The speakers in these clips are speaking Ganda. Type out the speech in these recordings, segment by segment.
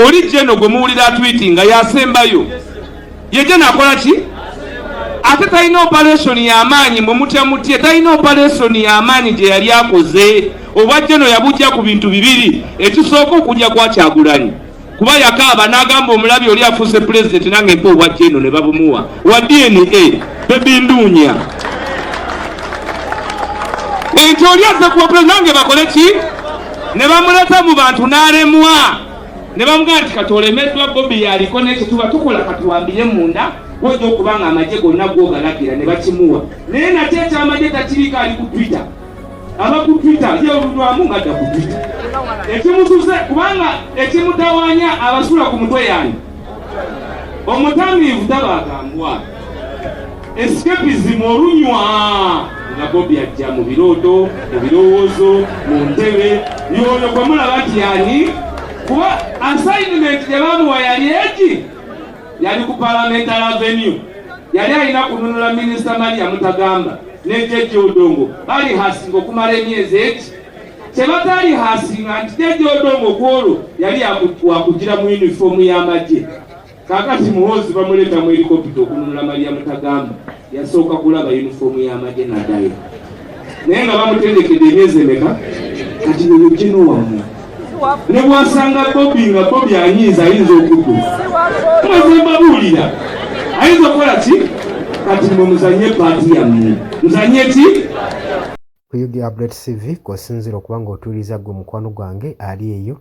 oli Jeno gwe muwulira tweetinga yasembayo ye Jeno akola ki ate talina operation y'amaanyi mwe mutya mutye talina operation y'amaanyi gye yali akoze obwa Jeno yabujja ku bintu bibiri ekisooka okujja kwa Kyagulanyi kuba yakaaba n'agamba omulabi oli afuuse president nange mpa obwa Jeno ne babumuwa wa DNA bebinduunya enti oli azze kuwa president nange bakole ki ne bamuleta mu bantu n'alemwa ne bamugamba nti katolemeddwa Bobi yaliko n'ekyo tuba tukola katuwambire munda wojja okubanga amagye gonna gwogalagira ne bakimuwa naye nate ekyamagye takirika ali ku Twitter aba ku Twitter ye olulwamu ngadda ku Twitter ekimutuze kubanga ekimutawanya abasula ku mutwe yani omutamiivu tabagambwa escapism olunywa nga Bobi ajja mu birooto mu birowoozo mu ntebe yoyo gwe mulaba nti yani kuba assignment gye bamuwa yali eki yali ku parliamentary avenue yali alina kununula minisita Maria Mutagamba ne Jeje Odongo bali hasinga okumala emyezi eki kyebatali hasinga nti Jeje Odongo kwolwo yali akugira mu uniform y'amagye kakati muhozi bamuleta mu helicopter okununula Maria Mutagamba yasooka kulaba uniform y'amagye n'addayo naye nga bamutendekedde emyezi emeka kati bwe Jeno wamu ne bwasanga Bobi nga Bobi anyiiza ayinza okuddu mweze mbabuulira ayinza okukola ki kati mwe muzanye paati yammwe muzanye ki kuyugi Update TV kosinzira okuba ng'otuwuliriza gwe mukwano gwange ali eyo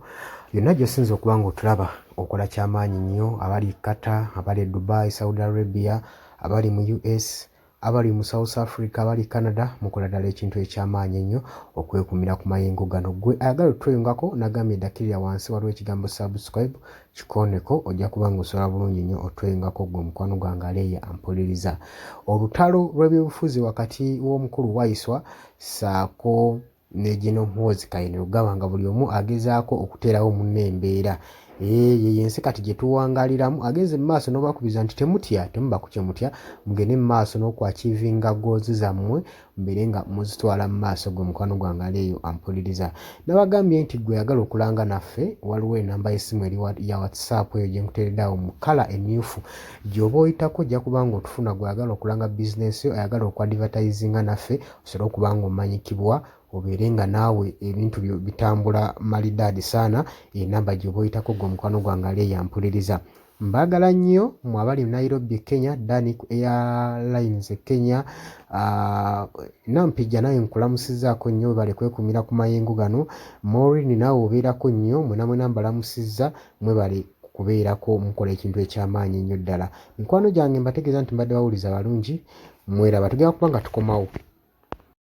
yonna gy'osinza okuba ng'otulaba okola kyamaanyi nnyo abali Qatar abali Dubai Saudi Arabia abali mu US abali mu South Africa abali Canada mukola ddala ekintu ekyamaanyi ennyo okwekumira ku mayengo gano gwe ayagala otweyungako nagambye ddakirira wansi waliwo ekigambo subscribe kikoneko ojja kuba ng'osobola bulungi nnyo otweyungako gwe mukwano gwange aleeya ampuliriza olutalo lw'ebyobufuzi wakati w'omukulu Waiswa saako ne Jeno Muhoozi Kayini Lugaba nga buli omu agezaako okuteerawo munne embeera ye yensi kati gye tuwangaliramu ageze mu maaso n'obakubiza nti temutya temuba ku kyemutya mugende mu maaso n'okwakivinga goozi zammwe mbere nga muzitwala mu maaso gwe mukwano gwange aleeyo ampuliriza nabagambye nti gwe yagala okulanga naffe waliwo enamba y'essimu eri ya WhatsApp eyo gye nkuteereddawo mu kala emmyufu gy'oba oyitako ojja kuba ng'otufuna gwe ayagala okulanga bizinesi yo ayagala okwadivatayizinga naffe osobole okuba ng'omanyikibwa obeere nga naawe ebintu byo bitambula malidaadi saana enamba gy'oba oyitako gwe mukwano gwange aleeyo ampuliriza mbagala nnyo mu abali mu Nairobi Kenya Danik Airlines Kenya Nampijja naye nkulamusizzaako nnyo bale kwekumira ku mayengo gano Maureen naawe obeerako nnyo mwena mbalamusizza mwebale kubeerako mukola ekintu ekyamaanyi nnyo ddala mikwano gyange mbategeeza nti mbadde bawuliza balungi mweraba tugenda kuba nga tukomawo